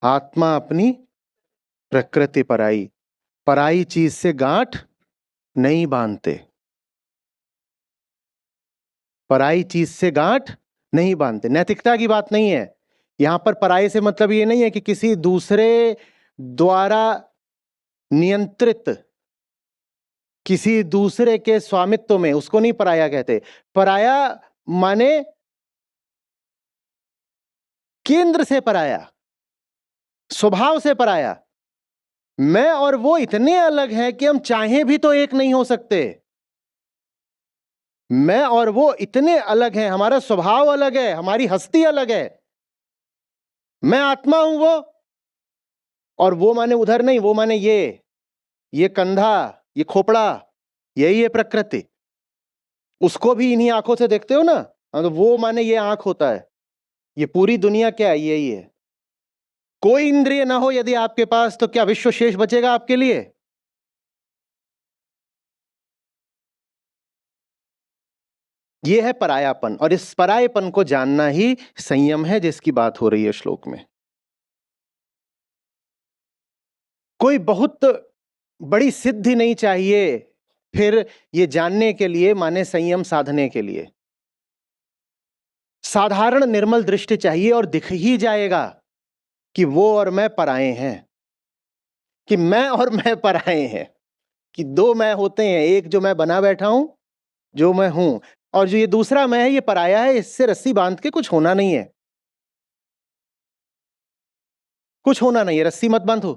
आत्मा अपनी, प्रकृति पराई। पराई चीज से गांठ नहीं बांधते, पराई चीज से गांठ नहीं बांधते। नैतिकता की बात नहीं है यहां पर। पराई से मतलब ये नहीं है कि किसी दूसरे द्वारा नियंत्रित, किसी दूसरे के स्वामित्व में, उसको नहीं पराया कहते। पराया माने केंद्र से पराया, स्वभाव से पराया। मैं और वो इतने अलग हैं कि हम चाहें भी तो एक नहीं हो सकते। मैं और वो इतने अलग हैं, हमारा स्वभाव अलग है, हमारी हस्ती अलग है। मैं आत्मा हूं वो, और वो माने उधर नहीं, वो माने ये कंधा, ये खोपड़ा, यही है प्रकृति। उसको भी इन्हीं आंखों से देखते हो ना, तो वो माने ये आंख होता है। ये पूरी दुनिया क्या है, यही है। कोई इंद्रिय ना हो यदि आपके पास, तो क्या विश्व शेष बचेगा आपके लिए? ये है परायापन, और इस परायपन को जानना ही संयम है, जिसकी बात हो रही है श्लोक में। कोई बहुत बड़ी सिद्धि नहीं चाहिए फिर ये जानने के लिए, माने संयम साधने के लिए। साधारण निर्मल दृष्टि चाहिए और दिख ही जाएगा कि वो और मैं पराये हैं, कि मैं और मैं पराये हैं, कि दो मैं होते हैं। एक जो मैं बना बैठा हूं, जो मैं हूं, और जो ये दूसरा मैं है, ये पराया है। इससे रस्सी बांध के कुछ होना नहीं है, कुछ होना नहीं है। रस्सी मत बांधो,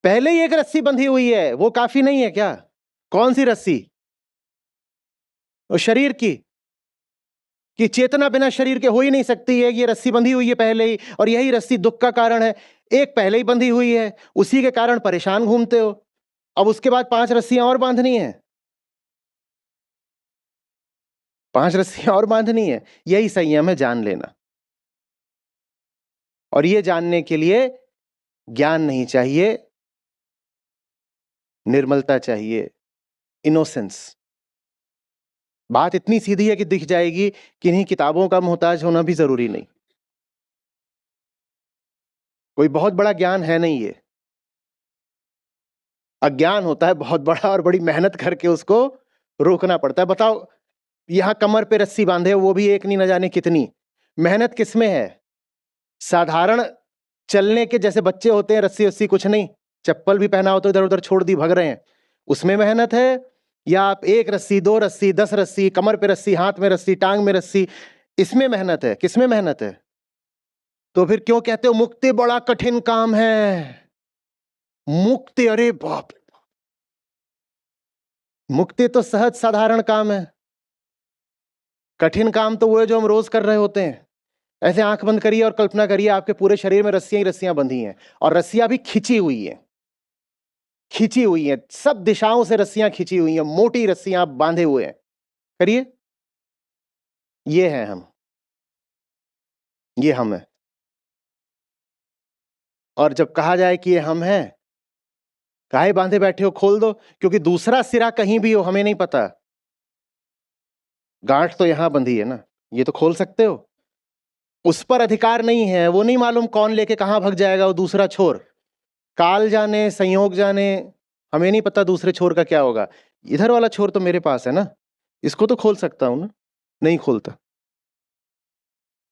पहले ही एक रस्सी बंधी हुई है, वो काफी नहीं है क्या? कौन सी रस्सी? वो शरीर की, कि चेतना बिना शरीर के हो ही नहीं सकती है। ये रस्सी बंधी हुई है पहले ही, और यही रस्सी दुख का कारण है। एक पहले ही बंधी हुई है, उसी के कारण परेशान घूमते हो। अब उसके बाद 5 रस्सियां और बांधनी है, 5 रस्सियां और बांधनी है। यही संयम है, जान लेना। और ये जानने के लिए ज्ञान नहीं चाहिए, निर्मलता चाहिए, इनोसेंस। बात इतनी सीधी है कि दिख जाएगी, किन्हीं किताबों का मोहताज होना भी जरूरी नहीं। कोई बहुत बड़ा ज्ञान है नहीं ये। अज्ञान होता है बहुत बड़ा, और बड़ी मेहनत करके उसको रोकना पड़ता है। बताओ, यहां कमर पे रस्सी बांधे, वो भी एक नहीं न जाने कितनी। मेहनत किसमें है? साधारण चलने के जैसे बच्चे होते हैं, रस्सी वस्सी कुछ नहीं, चप्पल भी पहना हो तो इधर उधर छोड़ दी, भग रहे हैं, उसमें मेहनत है? या आप 1 रस्सी, 2 रस्सी, 10 रस्सी, कमर पे रस्सी, हाथ में रस्सी, टांग में रस्सी, इसमें मेहनत है? किसमें मेहनत है? तो फिर क्यों कहते हो मुक्ति बड़ा कठिन काम है? मुक्ति, अरे बाप, मुक्ति तो सहज साधारण काम है। कठिन काम तो वो है जो हम रोज कर रहे होते हैं। ऐसे आंख बंद करिए और कल्पना करिए, आपके पूरे शरीर में रस्सियां ही रस्सियां बंधी हैं, और रस्सियां भी खिंची हुई हैं, खिंची हुई हैं, सब दिशाओं से रस्सियां खिंची हुई हैं, मोटी रस्सियां आप बांधे हुए हैं। करिए, ये है हम, ये हम है। और जब कहा जाए कि ये हम हैं, काहे बांधे बैठे हो, खोल दो, क्योंकि दूसरा सिरा कहीं भी हो हमें नहीं पता। गांठ तो यहां बंधी है ना, ये तो खोल सकते हो। उस पर अधिकार नहीं है, वो नहीं मालूम कौन लेके कहां भग जाएगा वो दूसरा छोर। काल जाने, संयोग जाने, हमें नहीं पता दूसरे छोर का क्या होगा। इधर वाला छोर तो मेरे पास है ना, इसको तो खोल सकता हूं ना। नहीं खोलता,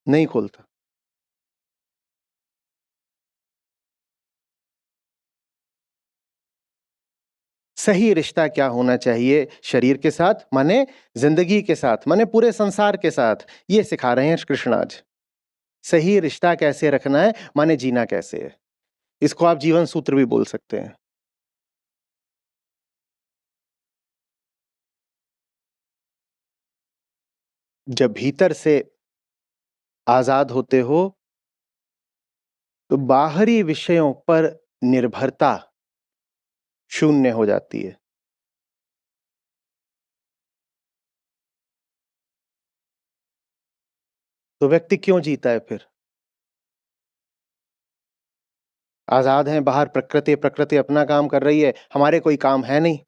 नहीं खोलता। सही रिश्ता क्या होना चाहिए शरीर के साथ, माने जिंदगी के साथ, माने पूरे संसार के साथ, ये सिखा रहे हैं कृष्ण आज। सही रिश्ता कैसे रखना है, माने जीना कैसे है। इसको आप जीवन सूत्र भी बोल सकते हैं। जब भीतर से आजाद होते हो, तो बाहरी विषयों पर निर्भरता शून्य हो जाती है। तो व्यक्ति क्यों जीता है फिर? आजाद हैं, बाहर प्रकृति, प्रकृति अपना काम कर रही है, हमारे कोई काम है नहीं,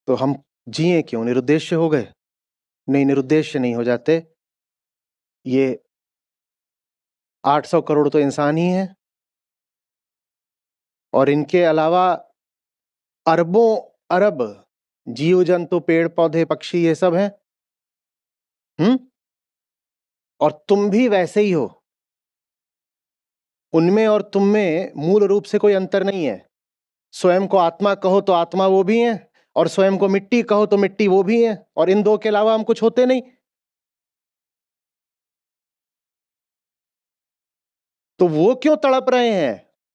तो हम जिए क्यों? निरुद्देश्य हो गए? नहीं, निरुद्देश्य नहीं हो जाते। ये 800 करोड़ तो इंसान ही हैं, और इनके अलावा अरबों अरब जीव जंतु, पेड़ पौधे, पक्षी, ये सब हैं। और तुम भी वैसे ही हो। उनमें और तुम में मूल रूप से कोई अंतर नहीं है। स्वयं को आत्मा कहो तो आत्मा वो भी है, और स्वयं को मिट्टी कहो तो मिट्टी वो भी है, और इन दो के अलावा हम कुछ होते नहीं। तो वो क्यों तड़प रहे हैं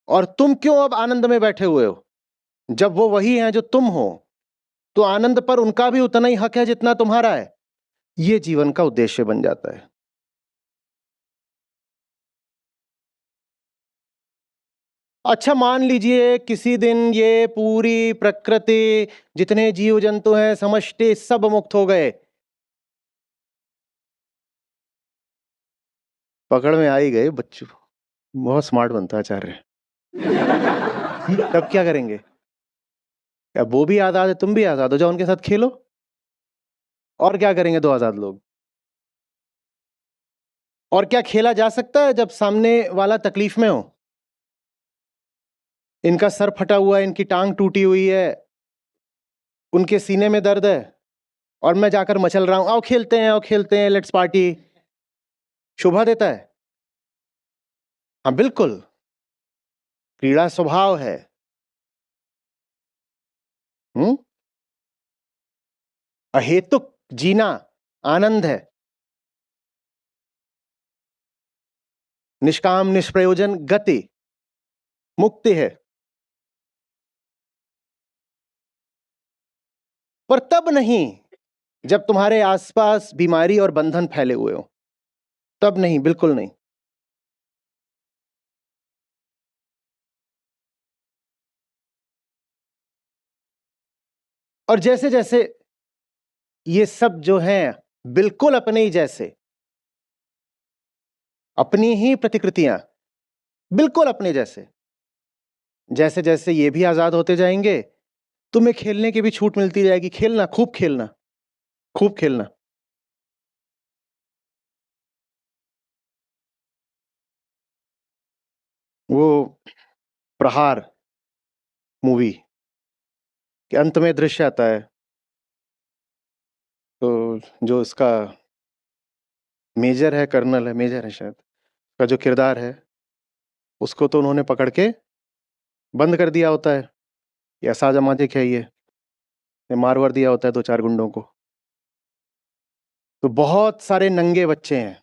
और तुम क्यों अब आनंद में बैठे हुए हो? जब वो वही हैं जो तुम हो, तो आनंद पर उनका भी उतना ही हक है जितना तुम्हारा है। ये जीवन का उद्देश्य बन जाता है। अच्छा, मान लीजिए किसी दिन ये पूरी प्रकृति, जितने जीव जंतु हैं, समष्टि सब मुक्त हो गए। पकड़ में आ ही गए बच्चों, बहुत स्मार्ट बनता है आचार्य। तब क्या करेंगे? क्या वो भी आजाद है, तुम भी आजाद हो जाओ, उनके साथ खेलो। और क्या करेंगे दो आजाद लोग? और क्या खेला जा सकता है जब सामने वाला तकलीफ में हो? इनका सर फटा हुआ है, इनकी टांग टूटी हुई है, उनके सीने में दर्द है, और मैं जाकर मचल रहा हूं, आओ खेलते हैं, आओ खेलते हैं, लेट्स पार्टी। शोभा देता है? हाँ बिल्कुल, क्रीड़ा स्वभाव है। अहेतुक जीना आनंद है। निष्काम निष्प्रयोजन गति मुक्ति है। पर तब नहीं जब तुम्हारे आसपास बीमारी और बंधन फैले हुए हो, तब नहीं, बिल्कुल नहीं। और जैसे जैसे ये सब जो हैं बिल्कुल अपने ही जैसे, अपनी ही प्रतिकृतियां, बिल्कुल अपने जैसे, जैसे जैसे ये भी आजाद होते जाएंगे, तुम्हें खेलने की भी छूट मिलती जाएगी। खेलना, खूब खेलना, खूब खेलना। वो प्रहार मूवी के अंत में दृश्य आता है, तो जो इसका मेजर है, कर्नल है, मेजर है शायद, का जो किरदार है, उसको तो उन्होंने पकड़ के बंद कर दिया होता है, या साजमाजिक है ये मार वार दिया होता है दो चार गुंडों को। तो बहुत सारे नंगे बच्चे हैं,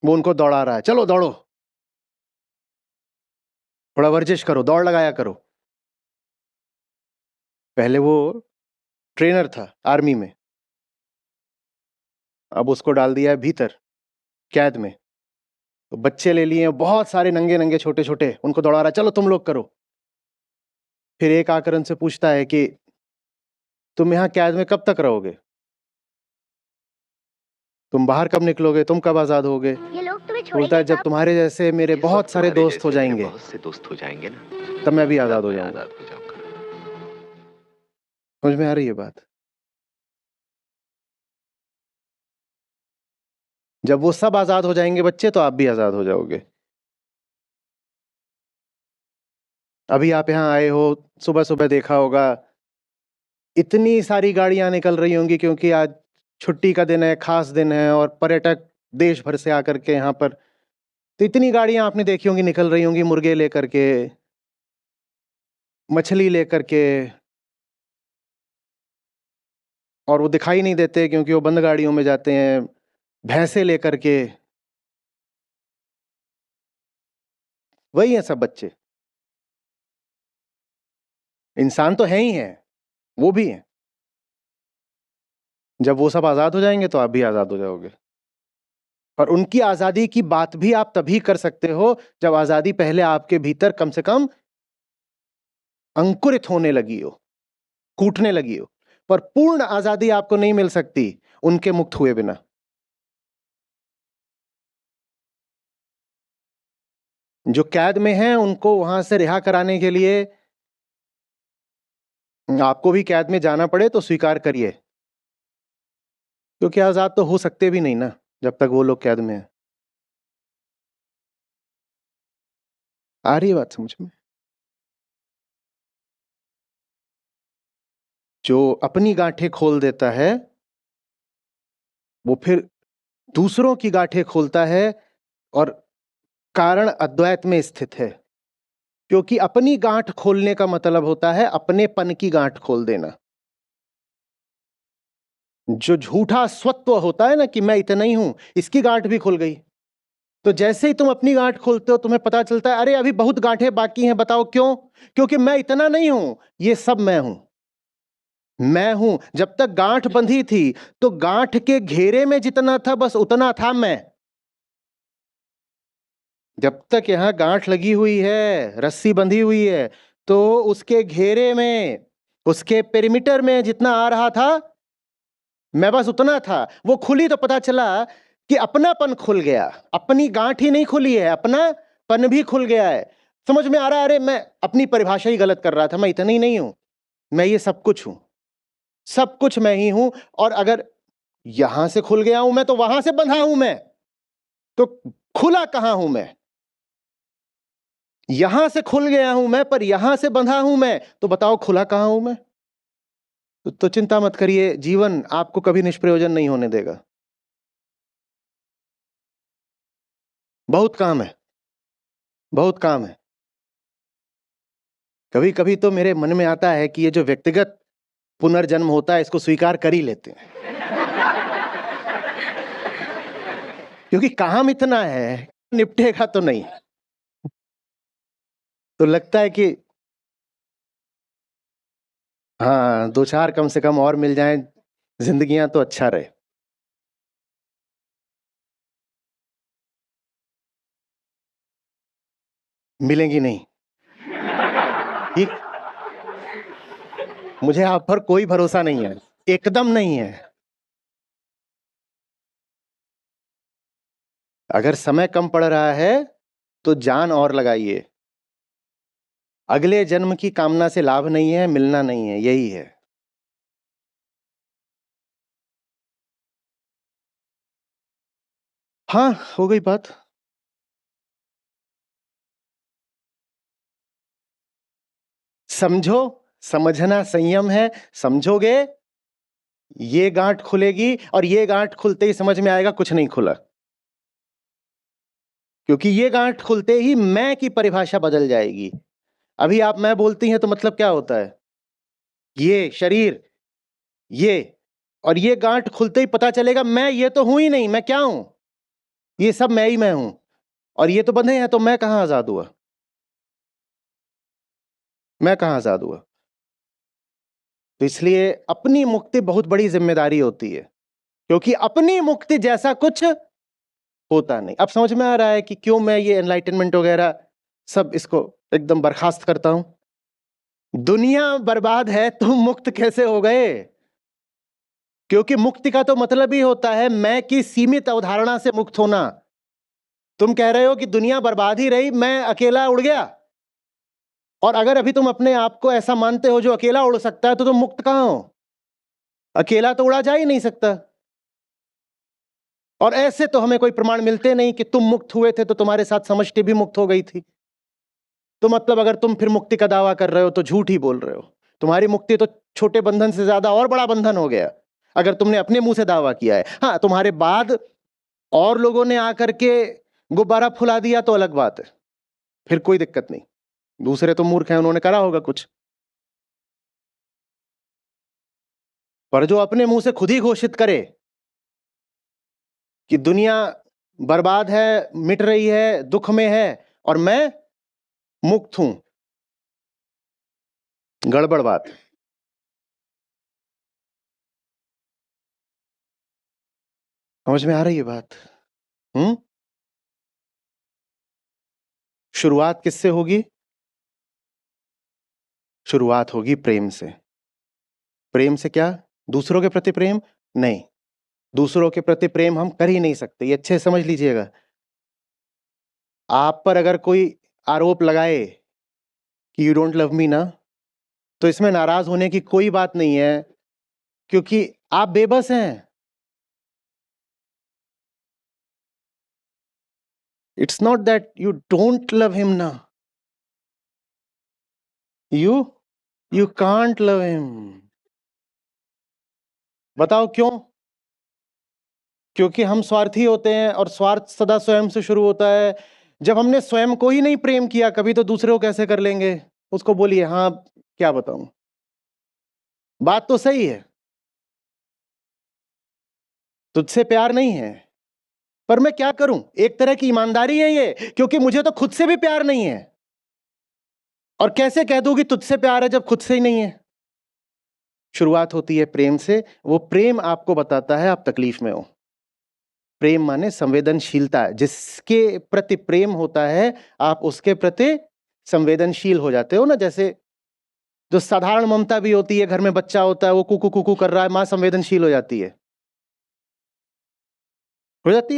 वो उनको दौड़ा रहा है, चलो दौड़ो, थोड़ा वर्जिश करो, दौड़ लगाया करो। पहले वो ट्रेनर था आर्मी में, अब उसको डाल दिया है भीतर कैद में। तो बच्चे ले लिए, बहुत सारे नंगे नंगे छोटे छोटे, उनको दौड़ा रहा है, चलो तुम लोग करो। फिर एक आकर उनसे पूछता है कि तुम यहाँ कैद में कब तक रहोगे? तुम बाहर कब निकलोगे? तुम कब आजाद होगे? ये लोग तुम्हें बोलता है छोड़ेंगे जब कब? तुम्हारे जैसे मेरे बहुत सारे दोस्त हो जाएंगे, बहुत से दोस्त हो जाएंगे ना, तब मैं भी आजाद हो जाऊंगा। आजाद हो जाऊंगा। समझ में आ रही है बात? जब वो सब आजाद हो जाएंगे बच्चे, तो आप भी आजाद हो जाओगे। अभी आप यहाँ आए हो, सुबह सुबह देखा होगा इतनी सारी गाड़ियां निकल रही होंगी, क्योंकि आज छुट्टी का दिन है, खास दिन है, और पर्यटक देश भर से आकर के यहाँ पर, तो इतनी गाड़ियां आपने देखी होंगी निकल रही होंगी, मुर्गे लेकर के, मछली लेकर के, और वो दिखाई नहीं देते क्योंकि वो बंद गाड़ियों में जाते हैं, भैंसे लेकर के। वही है सब बच्चे, इंसान तो है ही है, वो भी है। जब वो सब आजाद हो जाएंगे तो आप भी आजाद हो जाओगे। और उनकी आजादी की बात भी आप तभी कर सकते हो जब आजादी पहले आपके भीतर कम से कम अंकुरित होने लगी हो, कूटने लगी हो। पर पूर्ण आजादी आपको नहीं मिल सकती उनके मुक्त हुए बिना। जो कैद में हैं उनको वहां से रिहा कराने के लिए आपको भी कैद में जाना पड़े तो स्वीकार करिए। क्योंकि आजाद तो हो सकते भी नहीं ना जब तक वो लोग कैद में है। आ रही है बात समझ में? जो अपनी गांठें खोल देता है वो फिर दूसरों की गांठें खोलता है, और कारण अद्वैत में स्थित है। क्योंकि अपनी गांठ खोलने का मतलब होता है अपनेपन की गांठ खोल देना। जो झूठा स्वत्व होता है ना कि मैं इतना ही हूं, इसकी गांठ भी खुल गई। तो जैसे ही तुम अपनी गांठ खोलते हो तुम्हें पता चलता है अरे अभी बहुत गांठें बाकी हैं। बताओ क्यों? क्योंकि मैं इतना नहीं हूं, ये सब मैं हूं। मैं हूं। जब तक गांठ बंधी थी तो गांठ के घेरे में जितना था बस उतना था मैं। जब तक यहां गांठ लगी हुई है, रस्सी बंधी हुई है, तो उसके घेरे में, उसके पेरीमीटर में जितना आ रहा था मैं बस उतना था। वो खुली तो पता चला कि अपनापन खुल गया। अपनी गांठ ही नहीं खुली है, अपनापन भी खुल गया है। समझ में आ रहा है? अरे मैं अपनी परिभाषा ही गलत कर रहा था, मैं इतना ही नहीं हूं, मैं ये सब कुछ हूं। सब कुछ मैं ही हूं। और अगर यहां से खुल गया हूं मैं तो वहां से बंधा हूं मैं। तो खुला कहां हूं मैं? यहां से खुल गया हूं मैं पर यहां से बंधा हूं मैं। तो बताओ खुला कहां हूं मैं? तो चिंता मत करिए, जीवन आपको कभी निष्प्रयोजन नहीं होने देगा। बहुत काम है, बहुत काम है। कभी कभी तो मेरे मन में आता है कि ये जो व्यक्तिगत पुनर्जन्म होता है इसको स्वीकार कर ही लेते हैं। क्योंकि काम इतना है, निपटेगा तो नहीं। तो लगता है कि हाँ, दो चार कम से कम और मिल जाएं, जिंदगियां तो अच्छा रहे। मिलेंगी नहीं। ठीक। मुझे आप पर कोई भरोसा नहीं है, एकदम नहीं है। अगर समय कम पड़ रहा है तो जान और लगाइए। अगले जन्म की कामना से लाभ नहीं है, मिलना नहीं है, यही है। हाँ, हो गई बात। समझो, समझना संयम है। समझोगे ये गांठ खुलेगी, और ये गांठ खुलते ही समझ में आएगा कुछ नहीं खुला। क्योंकि ये गांठ खुलते ही मैं की परिभाषा बदल जाएगी। अभी आप मैं बोलती हैं तो मतलब क्या होता है? ये शरीर, ये, और ये गांठ खुलते ही पता चलेगा मैं ये तो हूं ही नहीं, मैं क्या हूं? ये सब मैं ही मैं हूं। और ये तो बंधे हैं, तो मैं कहां आजाद हुआ? मैं कहां आजाद हुआ? तो इसलिए अपनी मुक्ति बहुत बड़ी जिम्मेदारी होती है। क्योंकि अपनी मुक्ति जैसा कुछ होता नहीं। अब समझ में आ रहा है कि क्यों मैं ये एनलाइटनमेंट वगैरह सब इसको एकदम बर्खास्त करता हूं। दुनिया बर्बाद है, तुम मुक्त कैसे हो गए? क्योंकि मुक्ति का तो मतलब ही होता है मैं की सीमित अवधारणा से मुक्त होना। तुम कह रहे हो कि दुनिया बर्बाद ही रही, मैं अकेला उड़ गया। और अगर अभी तुम अपने आप को ऐसा मानते हो जो अकेला उड़ सकता है, तो तुम मुक्त कहां हो? अकेला तो उड़ा जा ही नहीं सकता। और ऐसे तो हमें कोई प्रमाण मिलते नहीं कि तुम मुक्त हुए थे तो तुम्हारे साथ समष्टि भी मुक्त हो गई थी। तो मतलब अगर तुम फिर मुक्ति का दावा कर रहे हो तो झूठ ही बोल रहे हो। तुम्हारी मुक्ति तो छोटे बंधन से ज्यादा और बड़ा बंधन हो गया, अगर तुमने अपने मुंह से दावा किया है। हाँ, तुम्हारे बाद और लोगों ने आकर के गुब्बारा फुला दिया तो अलग बात है, फिर कोई दिक्कत नहीं। दूसरे तो मूर्ख हैं, उन्होंने करा होगा कुछ। पर जो अपने मुंह से खुद ही घोषित करे कि दुनिया बर्बाद है, मिट रही है, दुख में है, और मैं मुक्त हूं, गड़बड़ बात। समझ में आ रही है बात? शुरुआत किससे होगी? शुरुआत होगी प्रेम से। प्रेम से क्या? दूसरों के प्रति प्रेम नहीं। दूसरों के प्रति प्रेम हम कर ही नहीं सकते, ये अच्छे से समझ लीजिएगा। आप पर अगर कोई आरोप लगाए कि यू डोंट लव मी ना, तो इसमें नाराज होने की कोई बात नहीं है, क्योंकि आप बेबस हैं। It's not that you don't love him now. You can't love him. बताओ क्यों? क्योंकि हम स्वार्थी होते हैं और स्वार्थ सदा स्वयं से शुरू होता है। जब हमने स्वयं को ही नहीं प्रेम किया कभी, तो दूसरे को कैसे कर लेंगे? उसको बोलिए, हाँ क्या बताऊं, बात तो सही है, तुझसे प्यार नहीं है, पर मैं क्या करूं? एक तरह की ईमानदारी है ये, क्योंकि मुझे तो खुद से भी प्यार नहीं है। और कैसे कह दूं कि तुझसे प्यार है जब खुद से ही नहीं है? शुरुआत होती है प्रेम से। वो प्रेम आपको बताता है आप तकलीफ में हो। प्रेम माने संवेदनशीलता। जिसके प्रति प्रेम होता है आप उसके प्रति संवेदनशील हो जाते हो ना। जैसे जो साधारण ममता भी होती है, घर में बच्चा होता है, वो कुकू कुकू कर रहा है, मां संवेदनशील हो जाती है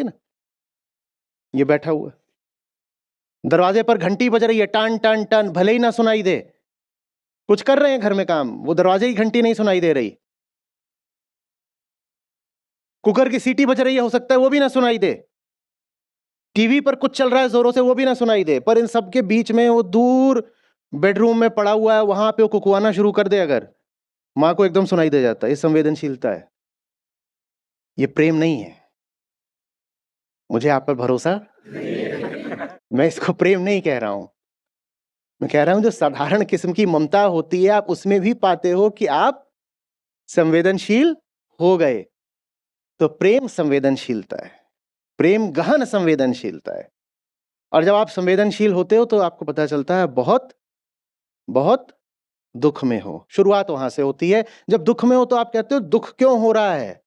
ना। ये बैठा हुआ दरवाजे पर घंटी बज रही है, टन टन टन, भले ही ना सुनाई दे, कुछ कर रहे हैं घर में काम, वो दरवाजे की घंटी नहीं सुनाई दे रही। कुकर की सीटी बज रही है, हो सकता है वो भी ना सुनाई दे। टीवी पर कुछ चल रहा है जोरों से, वो भी ना सुनाई दे। पर इन सब के बीच में वो दूर बेडरूम में पड़ा हुआ है, वहां पे वो कुकवाना शुरू कर दे अगर, मां को एकदम सुनाई दे जाता है। ये संवेदनशीलता है, ये प्रेम नहीं है। मुझे आप पर भरोसा मैं इसको प्रेम नहीं कह रहा हूं। मैं कह रहा हूं जो साधारण किस्म की ममता होती है, आप उसमें भी पाते हो कि आप संवेदनशील हो गए। तो प्रेम संवेदनशीलता है, प्रेम गहन संवेदनशीलता है। और जब आप संवेदनशील होते हो तो आपको पता चलता है बहुत बहुत दुख में हो। शुरुआत वहां से होती है। जब दुख में हो तो आप कहते हो दुख क्यों हो रहा है,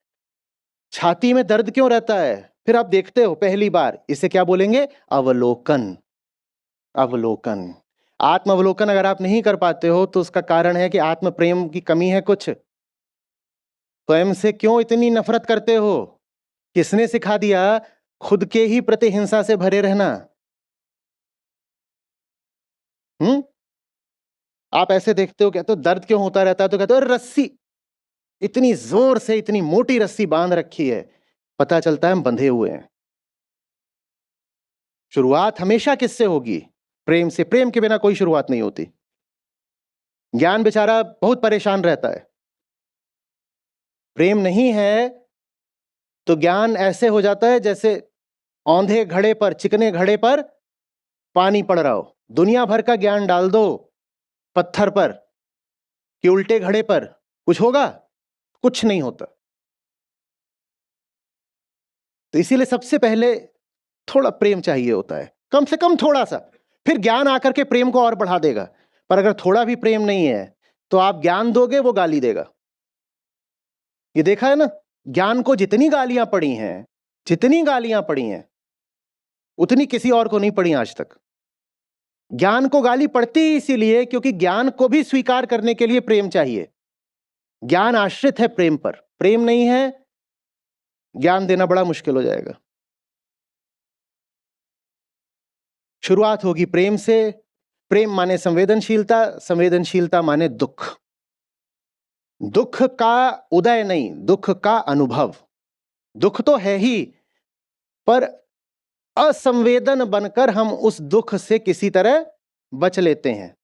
छाती में दर्द क्यों रहता है। फिर आप देखते हो पहली बार, इसे क्या बोलेंगे? अवलोकन। अवलोकन, आत्म अवलोकन अगर आप नहीं कर पाते हो तो उसका कारण है कि आत्म प्रेम की कमी है कुछ। स्वयं से क्यों इतनी नफरत करते हो? किसने सिखा दिया खुद के ही प्रति हिंसा से भरे रहना? आप ऐसे देखते हो, कहते हो दर्द क्यों होता रहता है, तो कहते हो रस्सी, इतनी जोर से इतनी मोटी रस्सी बांध रखी है। पता चलता है हम बंधे हुए हैं। शुरुआत हमेशा किससे होगी? प्रेम से। प्रेम के बिना कोई शुरुआत नहीं होती। ज्ञान बेचारा बहुत परेशान रहता है। प्रेम नहीं है तो ज्ञान ऐसे हो जाता है जैसे औंधे घड़े पर, चिकने घड़े पर पानी पड़ रहा हो। दुनिया भर का ज्ञान डाल दो पत्थर पर कि उल्टे घड़े पर, कुछ होगा? कुछ नहीं होता। तो इसीलिए सबसे पहले थोड़ा प्रेम चाहिए होता है, कम से कम थोड़ा सा। फिर ज्ञान आकर के प्रेम को और बढ़ा देगा। पर अगर थोड़ा भी प्रेम नहीं है तो आप ज्ञान दोगे, वो गाली देगा। ये देखा है ना, ज्ञान को जितनी गालियां पड़ी हैं, जितनी गालियां पड़ी हैं, उतनी किसी और को नहीं पड़ी आज तक। ज्ञान को गाली पड़ती इसीलिए क्योंकि ज्ञान को भी स्वीकार करने के लिए प्रेम चाहिए। ज्ञान आश्रित है प्रेम पर, प्रेम नहीं है, ज्ञान देना बड़ा मुश्किल हो जाएगा। शुरुआत होगी प्रेम से। प्रेम माने संवेदनशीलता, संवेदनशीलता माने दुख। दुख का उदय नहीं, दुख का अनुभव। दुख तो है ही, पर असंवेदन बनकर हम उस दुख से किसी तरह बच लेते हैं।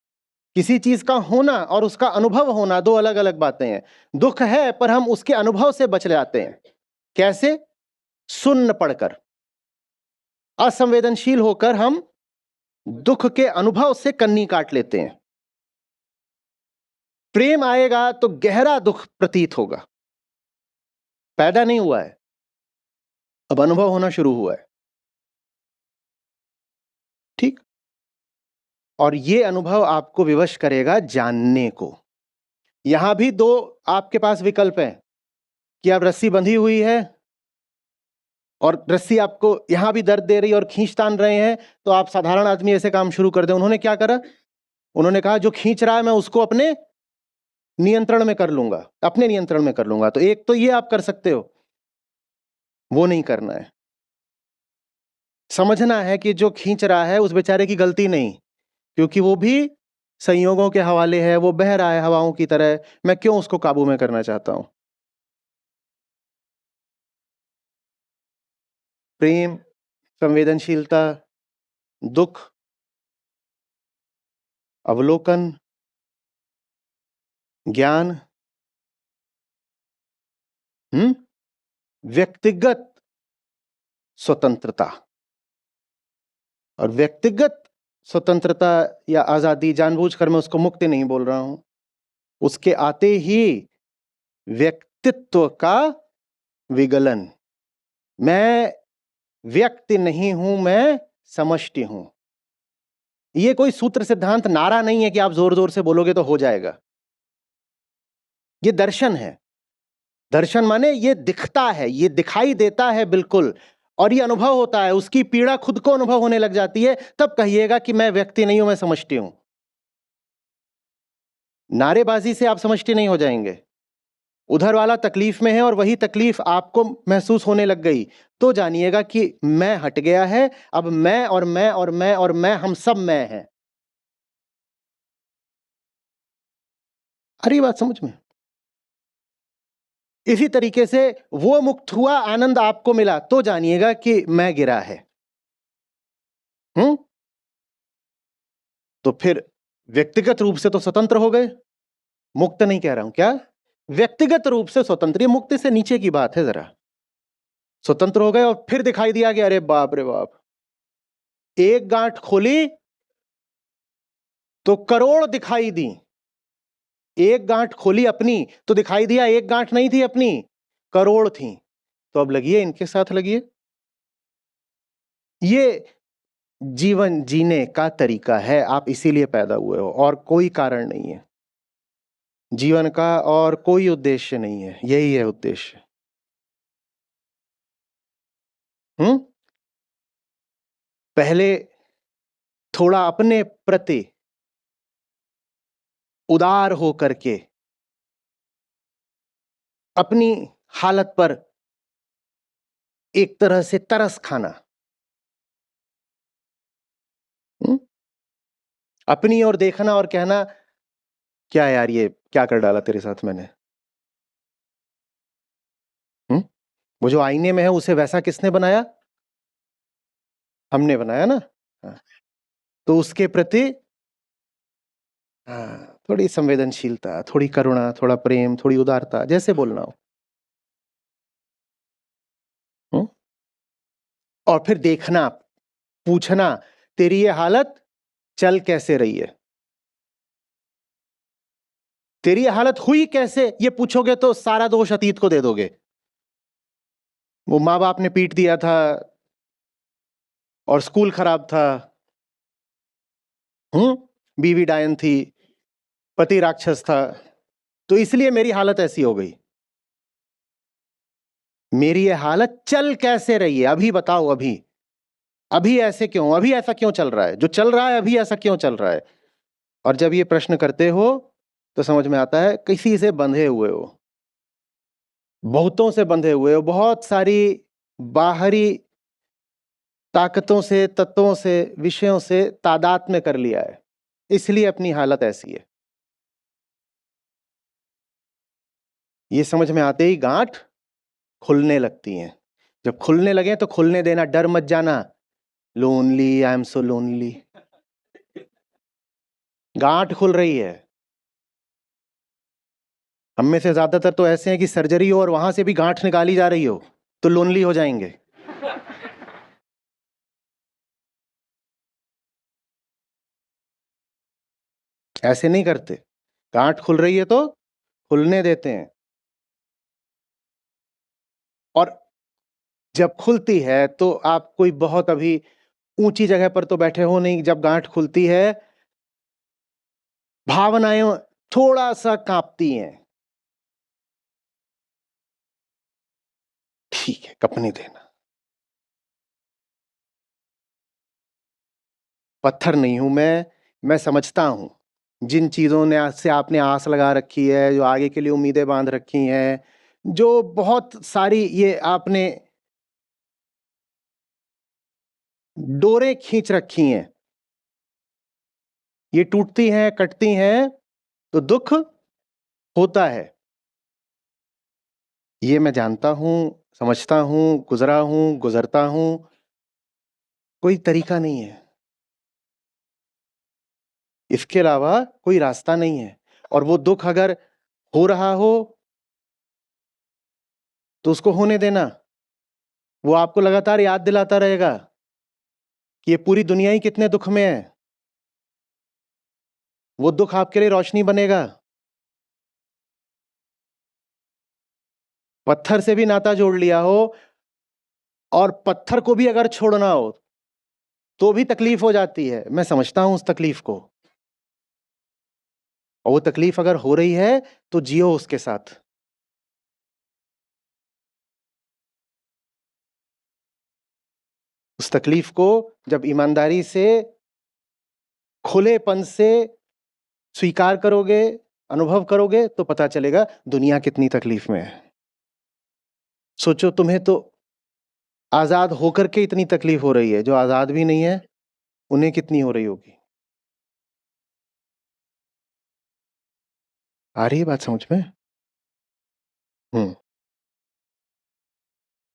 किसी चीज का होना और उसका अनुभव होना दो अलग अलग बातें हैं। दुख है पर हम उसके अनुभव से बच जाते हैं। कैसे? सुन्न पढ़कर। असंवेदनशील होकर हम दुख के अनुभव से कन्नी काट लेते हैं। प्रेम आएगा तो गहरा दुख प्रतीत होगा। पैदा नहीं हुआ है, अब अनुभव होना शुरू हुआ है। ठीक? और ये अनुभव आपको विवश करेगा जानने को। यहां भी दो आपके पास विकल्प हैं कि आप रस्सी बंधी हुई है और रस्सी आपको यहां भी दर्द दे रही है और खींच तान रहे हैं, तो आप साधारण आदमी ऐसे काम शुरू कर दें। उन्होंने क्या करा? उन्होंने कहा जो खींच रहा है मैं उसको अपने नियंत्रण में कर लूंगा, अपने नियंत्रण में कर लूंगा। तो एक तो ये आप कर सकते हो, वो नहीं करना है। समझना है कि जो खींच रहा है उस बेचारे की गलती नहीं, क्योंकि वो भी संयोगों के हवाले है, वो बह रहा है हवाओं की तरह। मैं क्यों उसको काबू में करना चाहता हूं? प्रेम, संवेदनशीलता, दुख, अवलोकन, ज्ञान, व्यक्तिगत स्वतंत्रता। और व्यक्तिगत स्वतंत्रता या आजादी, जानबूझकर मैं उसको मुक्ति नहीं बोल रहा हूं, उसके आते ही व्यक्तित्व का विगलन। मैं व्यक्ति नहीं हूं, मैं समष्टि हूं। ये कोई सूत्र सिद्धांत नारा नहीं है कि आप जोर जोर से बोलोगे तो हो जाएगा। ये दर्शन है। दर्शन माने ये दिखता है, ये दिखाई देता है बिल्कुल, और ये अनुभव होता है। उसकी पीड़ा खुद को अनुभव होने लग जाती है, तब कहिएगा कि मैं व्यक्ति नहीं हूं, मैं समष्टि हूं। नारेबाजी से आप समष्टि नहीं हो जाएंगे। उधर वाला तकलीफ में है और वही तकलीफ आपको महसूस होने लग गई, तो जानिएगा कि मैं हट गया है। अब मैं और मैं और मैं और मैं, हम सब मैं हैं। अरे बात समझ में? इसी तरीके से वो मुक्त हुआ, आनंद आपको मिला, तो जानिएगा कि मैं गिरा है। तो फिर व्यक्तिगत रूप से तो स्वतंत्र हो गए। मुक्त नहीं कह रहा हूं, क्या व्यक्तिगत रूप से स्वतंत्र, ये मुक्ति से नीचे की बात है। जरा स्वतंत्र हो गए और फिर दिखाई दिया कि अरे बाप रे बाप, एक गांठ खोली तो करोड़ दिखाई दी। एक गांठ खोली अपनी तो दिखाई दिया एक गांठ नहीं थी अपनी, करोड़ थी। तो अब लगिए इनके साथ लगिए। ये जीवन जीने का तरीका है। आप इसीलिए पैदा हुए हो और कोई कारण नहीं है। जीवन का और कोई उद्देश्य नहीं है, यही है उद्देश्य। पहले थोड़ा अपने प्रति उदार हो करके अपनी हालत पर एक तरह से तरस खाना, अपनी ओर देखना और कहना, क्या यार ये क्या कर डाला तेरे साथ मैंने। वो जो आईने में है उसे वैसा किसने बनाया? हमने बनाया ना। हाँ। तो उसके प्रति थोड़ी संवेदनशीलता, थोड़ी करुणा, थोड़ा प्रेम, थोड़ी उदारता, जैसे बोलना हो। और फिर देखना, पूछना, तेरी ये हालत चल कैसे रही है, तेरी ये हालत हुई कैसे। ये पूछोगे तो सारा दोष अतीत को दे दोगे। वो माँ बाप ने पीट दिया था और स्कूल खराब था, बीवी डायन थी, पति राक्षस था, तो इसलिए मेरी हालत ऐसी हो गई। मेरी ये हालत चल कैसे रही है, अभी बताओ। अभी अभी ऐसे क्यों, अभी ऐसा क्यों चल रहा है, जो चल रहा है अभी ऐसा क्यों चल रहा है। और जब ये प्रश्न करते हो तो समझ में आता है किसी से बंधे हुए हो, बहुतों से बंधे हुए हो, बहुत सारी बाहरी ताकतों से, तत्वों से, विषयों से तादाद में कर लिया है, इसलिए अपनी हालत ऐसी है। ये समझ में आते ही गांठ खुलने लगती हैं। जब खुलने लगे तो खुलने देना, डर मत जाना। Lonely, I am so lonely, गांठ खुल रही है। हम में से ज्यादातर तो ऐसे हैं कि सर्जरी हो और वहां से भी गांठ निकाली जा रही हो तो लोनली हो जाएंगे। ऐसे नहीं करते, गांठ खुल रही है तो खुलने देते हैं। और जब खुलती है तो आप कोई बहुत अभी ऊंची जगह पर तो बैठे हो नहीं, जब गांठ खुलती है भावनाएं थोड़ा सा कांपती हैं। ठीक है, कपने देना। पत्थर नहीं हूं मैं समझता हूं जिन चीजों ने से आपने आस लगा रखी है, जो आगे के लिए उम्मीदें बांध रखी हैं, जो बहुत सारी ये आपने डोरें खींच रखी हैं, ये टूटती हैं, कटती हैं तो दुख होता है। ये मैं जानता हूं, समझता हूं, गुजरा हूं, गुजरता हूं। कोई तरीका नहीं है। इसके अलावा कोई रास्ता नहीं है। और वो दुख अगर हो रहा हो तो उसको होने देना। वो आपको लगातार याद दिलाता रहेगा कि ये पूरी दुनिया ही कितने दुख में है। वो दुख आपके लिए रोशनी बनेगा। पत्थर से भी नाता जोड़ लिया हो और पत्थर को भी अगर छोड़ना हो तो भी तकलीफ हो जाती है। मैं समझता हूं उस तकलीफ को, और वो तकलीफ अगर हो रही है तो जियो उसके साथ। उस तकलीफ को जब ईमानदारी से, खुलेपन से स्वीकार करोगे, अनुभव करोगे, तो पता चलेगा दुनिया कितनी तकलीफ में है। सोचो, तुम्हें तो आजाद होकर के इतनी तकलीफ हो रही है, जो आजाद भी नहीं है उन्हें कितनी हो रही होगी। आ रही है बात समझ में?